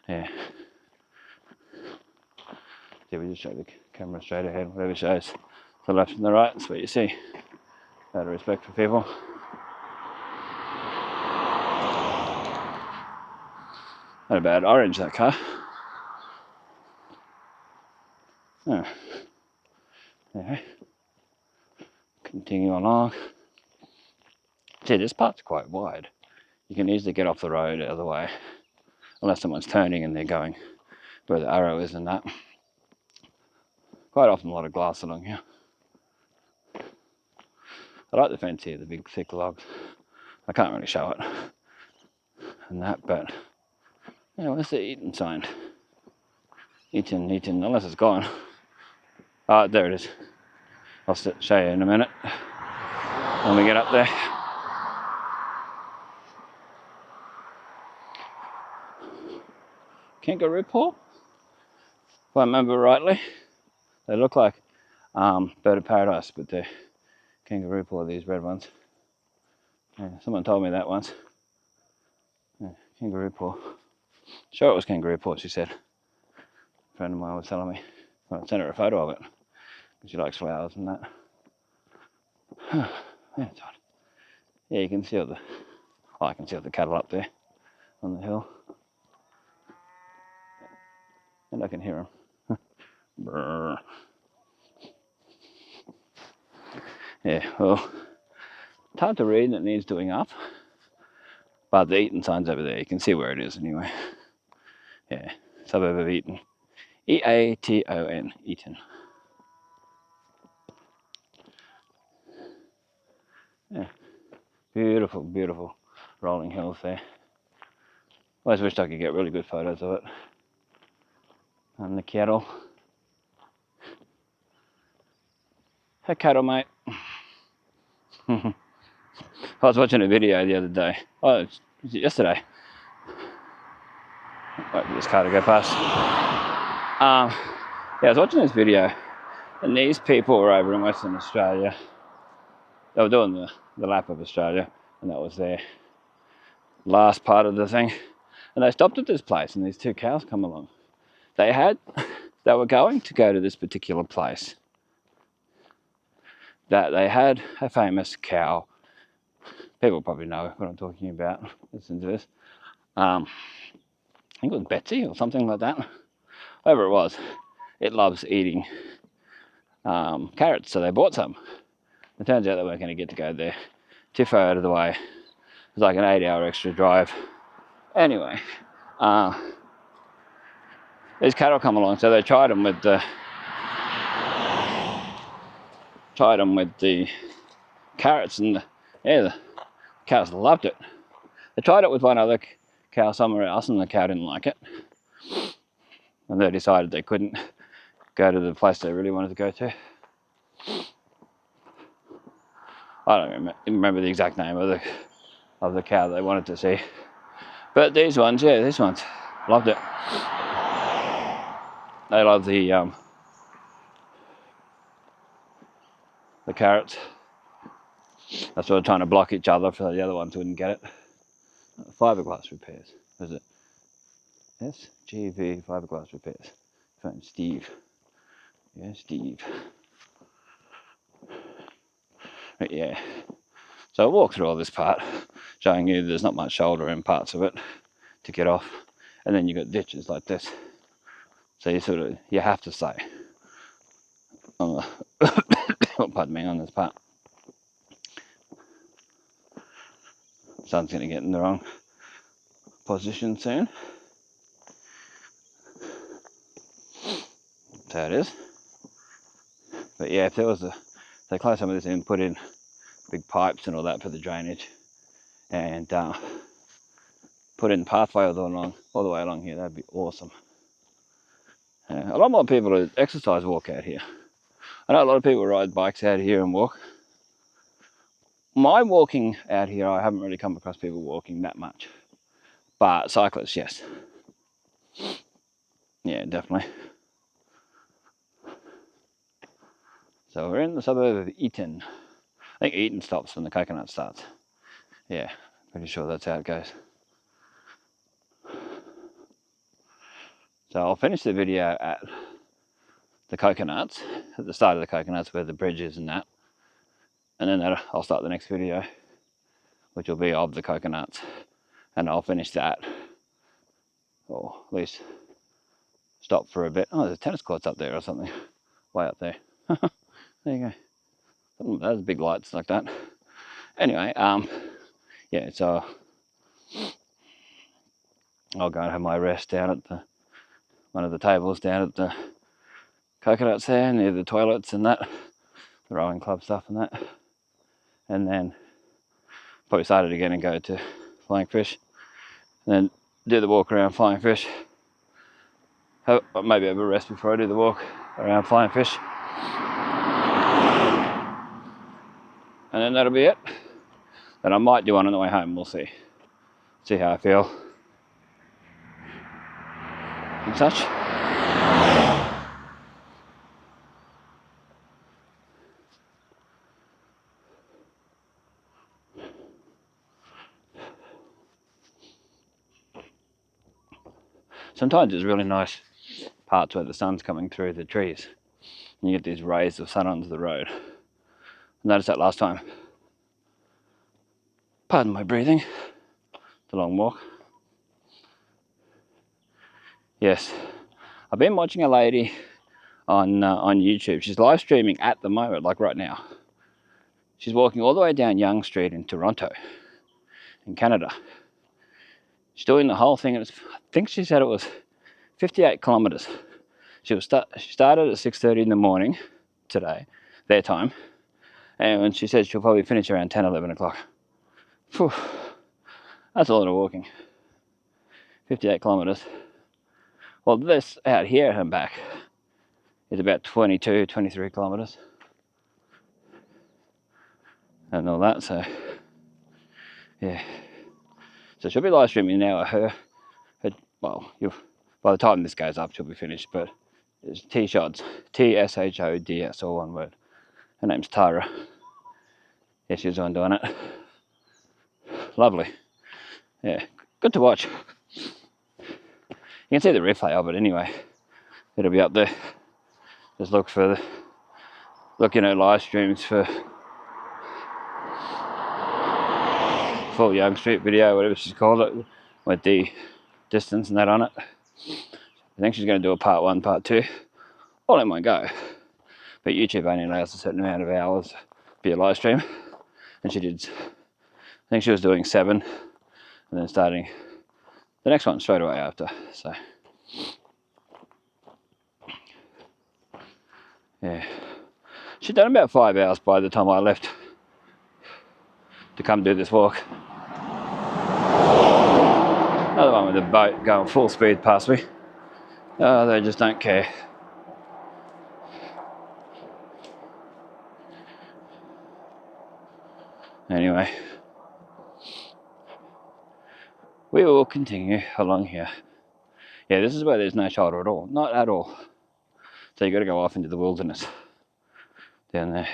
Yeah. Yeah, we just show the camera straight ahead, whatever shows to the left and the right, that's what you see. Out of respect for people. Not a bad orange, that car. Oh. Yeah. Continue along. See, this part's quite wide. You can easily get off the road the other way, unless someone's turning and they're going where the arrow is and that. Quite often a lot of glass along here. I like the fence here, the big thick logs. I can't really show it and that, but yeah, where's the Eaton sign? Eaton, unless it's gone. Oh, there it is. I'll show you in a minute when we get up there. Kangaroo paw, if I remember rightly. They look like bird of paradise, but they're kangaroo paw, these red ones. Yeah, someone told me that once. Yeah, kangaroo paw. Sure, it was kangaroo paw, she said. A friend of mine was telling me. I sent her a photo of it, because she likes flowers and that. Yeah, it's hot. Yeah, you can see all the. Oh, I can see all the cattle up there on the hill. And I can hear them. Brrr. Yeah, well, it's hard to read and it needs doing up. But the Eaton sign's over there, you can see where it is anyway. Yeah, suburb of Eaton. E-A-T-O-N, Eaton. Yeah, beautiful, beautiful rolling hills there. Always wished I could get really good photos of it. And the cattle. Hey cattle, mate. I was watching a video the other day. Oh, was it yesterday? Wait for this car to go past. Yeah, I was watching this video, and these people were over in Western Australia. They were doing the lap of Australia, and that was their last part of the thing. And they stopped at this place, and these two cows come along. They were going to go to this particular place. That they had a famous cow. People probably know what I'm talking about. Listen to this. I think it was Betsy or something like that. Whoever it was, it loves eating carrots, so they bought some. It turns out they weren't going to get to go there. Too far out of the way. It was like an 8-hour extra drive. Anyway, these cattle come along, so they tried them with the carrots, and the cows loved it. They tried it with one other cow somewhere else, and the cow didn't like it. And they decided they couldn't go to the place they really wanted to go to. I don't remember the exact name of the cow they wanted to see. But these ones loved it. They love the carrots. That's why they're trying to block each other so the other ones wouldn't get it. Fiberglass repairs. Was it SGV fiberglass repairs? Phone Steve. Yeah, Steve. But yeah. So I'll walk through all this part, showing you there's not much shoulder in parts of it to get off. And then you've got ditches like this. So you have to stay on the pardon me, on this part. Sun's going to get in the wrong position soon. So it is. But yeah, if there was they close some of this in, put in big pipes and all that for the drainage, and put in pathway all the way along here, that'd be awesome. A lot more people who exercise walk out here. I know a lot of people ride bikes out here and walk. My walking out here, I haven't really come across people walking that much. But cyclists, yes. Yeah, definitely. So we're in the suburb of Eaton. I think Eaton stops when the coconut starts. Yeah, pretty sure that's how it goes. So I'll finish the video at the coconuts, at the start of the coconuts where the bridge is and that. And then I'll start the next video, which will be of the coconuts. And I'll finish that, or at least stop for a bit. Oh, there's tennis courts up there or something, way up there. There you go. Those big lights like that. Anyway, yeah, so I'll go and have my rest down at one of the tables down at the coconuts there, near the toilets and that, the rowing club stuff and that. And then probably start it again and go to Flying Fish. And then do the walk around Flying Fish. Maybe have a rest before I do the walk around Flying Fish. And then that'll be it. Then I might do one on the way home, we'll see. See how I feel. And such. Sometimes it's really nice parts where the sun's coming through the trees. And you get these rays of sun onto the road. I noticed that last time. Pardon my breathing. It's a long walk. Yes, I've been watching a lady on YouTube. She's live streaming at the moment, like right now. She's walking all the way down Yonge Street in Toronto, in Canada. She's doing the whole thing, and I think she said it was 58 kilometers. She started at 6:30 in the morning today, their time, and she said she'll probably finish around 10, 11 o'clock. Phew, that's a lot of walking. 58 kilometers. Well, this out here and back is about 22, 23 kilometers. And all that, so yeah. So she'll be live streaming now. Well, by the time this goes up, she'll be finished. But it's T-Shods, T-S-H-O-D-S, all one word. Her name's Tara. Yeah, she's on doing it. Lovely. Yeah, good to watch. You can see the replay of it anyway. It'll be up there. Just look for in her live streams for full Yonge Street video, whatever she's called it, with the distance and that on it. I think she's going to do a part 1, part 2, all in one go. But YouTube only allows a certain amount of hours via live stream, and she did. I think she was doing 7, and then starting the next one straight away after. So yeah, she'd done about 5 hours by the time I left to come do this walk. Another one with a boat going full speed past me. Oh, they just don't care. Anyway, we will continue along here. Yeah, this is where there's no shelter at all. Not at all. So you got to go off into the wilderness down there.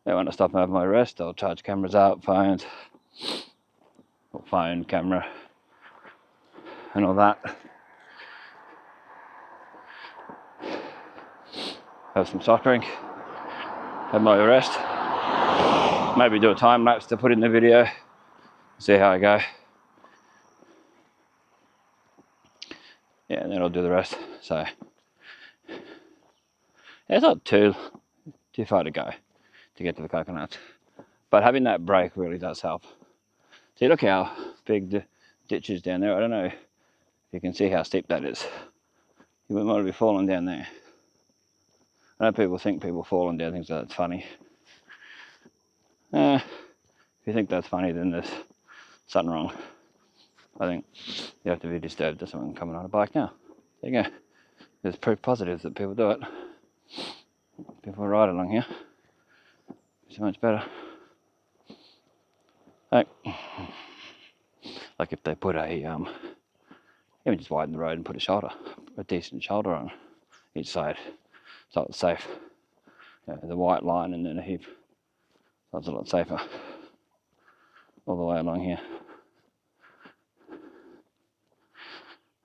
Yeah, when I stop and have my rest, I'll charge cameras up, phones, or phone, camera, and all that. Have some soft drink, have my rest, maybe do a time lapse to put in the video, see how I go. Yeah, and then I'll do the rest. So yeah, it's not too far to go to get to the coconuts, but having that break really does help. See, look how big the ditch is down there. I don't know if You can see how steep that is. You wouldn't want to be falling down there. I know people think people falling down things like that's funny. If you think that's funny, then there's something wrong. I think you have to be disturbed to someone coming on a bike now. There you go. There's proof positives that people do it. People ride along here. So much better. Like if they put a even just widen the road and put a decent shoulder on each side, so it's safe. The white line and then a heap, so it's a lot safer all the way along here.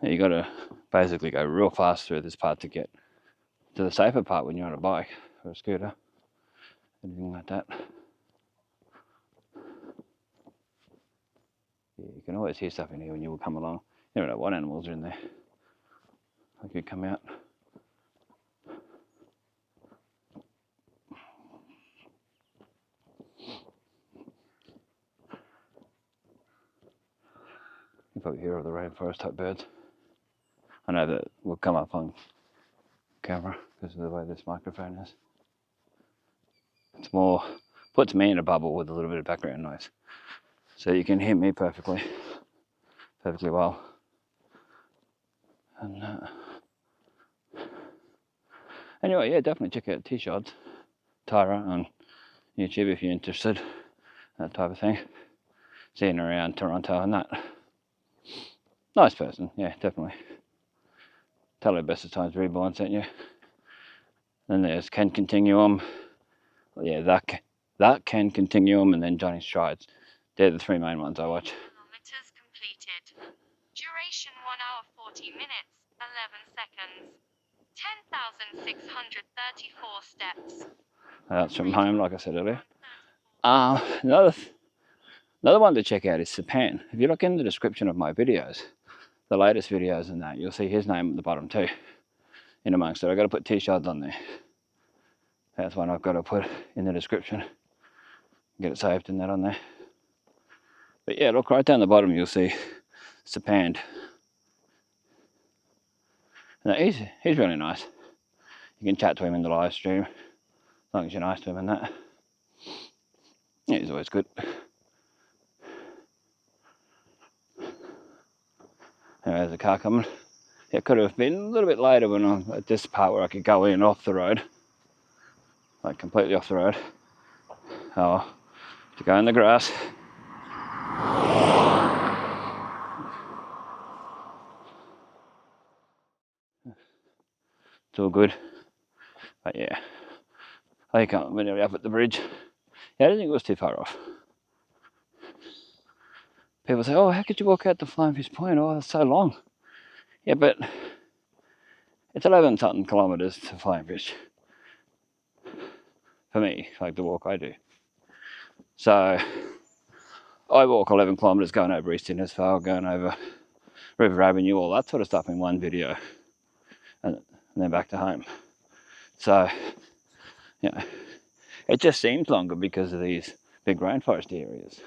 You got to basically go real fast through this part to get to the safer part when you're on a bike or a scooter, anything like that. You can always hear stuff in here when you will come along. You never know what animals are in there. They could come out. You probably hear all the rainforest type birds. I know that will come up on camera because of the way this microphone is. It's more, puts me in a bubble with a little bit of background noise. So you can hear me perfectly well. And anyway, yeah, definitely check out T-Shods, Tyra on YouTube if you're interested, that type of thing. Seeing around Toronto and that. Nice person, yeah, definitely. Tell her Bestestimes Reborn sent you. Then there's Can Continuum. Yeah, that Can Continuum, and then Johnny Strides. They're the three main ones I watch. Kilometers completed. Duration 1 hour 40 minutes, 11 seconds. 10,634 steps. That's from home, like I said earlier. Another one to check out is Sepand. If you look in the description of my videos, the latest videos and that, you'll see his name at the bottom too. In amongst it, I've got to put T-Shods on there. That's one I've got to put in the description. Get it saved and that on there. But yeah, look right down the bottom, you'll see Sepand. And he's really nice. You can chat to him in the live stream, as long as you're nice to him and that. Yeah, he's always good. Anyway, there's a car coming. It could have been a little bit later when I'm at this part where I could go in off the road. Like completely off the road. Oh, to go in the grass. It's all good. But yeah, I think I'm nearly up at the bridge. Yeah, I didn't think it was too far off. People say, oh, how could you walk out to Flying Fish Point? Oh, that's so long. Yeah, but it's 11 something kilometres to Flying Fish. For me, like the walk I do. So I walk 11 kilometres going over East Innisfail, going over River Avenue, all that sort of stuff in one video. And then back to home. So, you know, it just seems longer because of these big rainforest areas.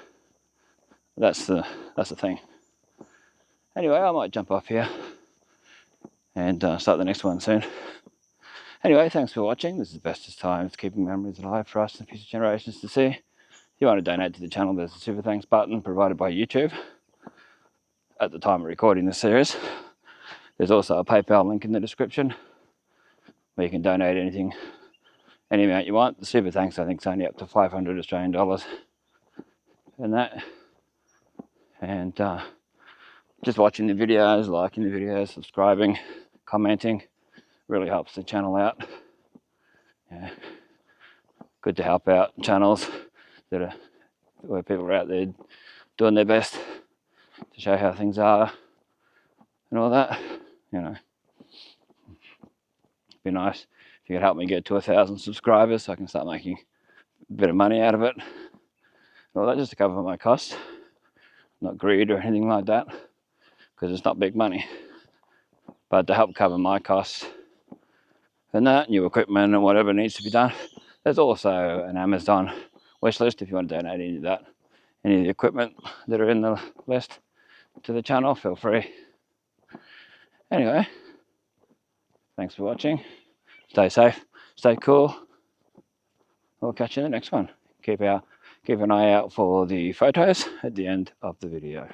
That's the thing. Anyway, I might jump off here and start the next one soon. Anyway, thanks for watching. This is Bestestimes, keeping memories alive for us and future generations to see. If you want to donate to the channel, there's a super thanks button provided by YouTube at the time of recording this series. There's also a PayPal link in the description where you can donate anything, any amount you want. The super thanks, I think, is only up to 500 Australian dollars and that. And just watching the videos, liking the videos, subscribing, commenting really helps the channel out. Yeah. Good to help out channels that are where people are out there doing their best to show how things are and all that. You know, it'd be nice if you could help me get to 1,000 subscribers so I can start making a bit of money out of it. Well, that just to cover my costs. Not greed or anything like that, because it's not big money. But to help cover my costs and that, new equipment and whatever needs to be done. There's also an Amazon wish list if you want to donate any of that. Any of the equipment that are in the list to the channel, feel free. Anyway, thanks for watching. Stay safe, stay cool. We'll catch you in the next one. Keep an eye out for the photos at the end of the video.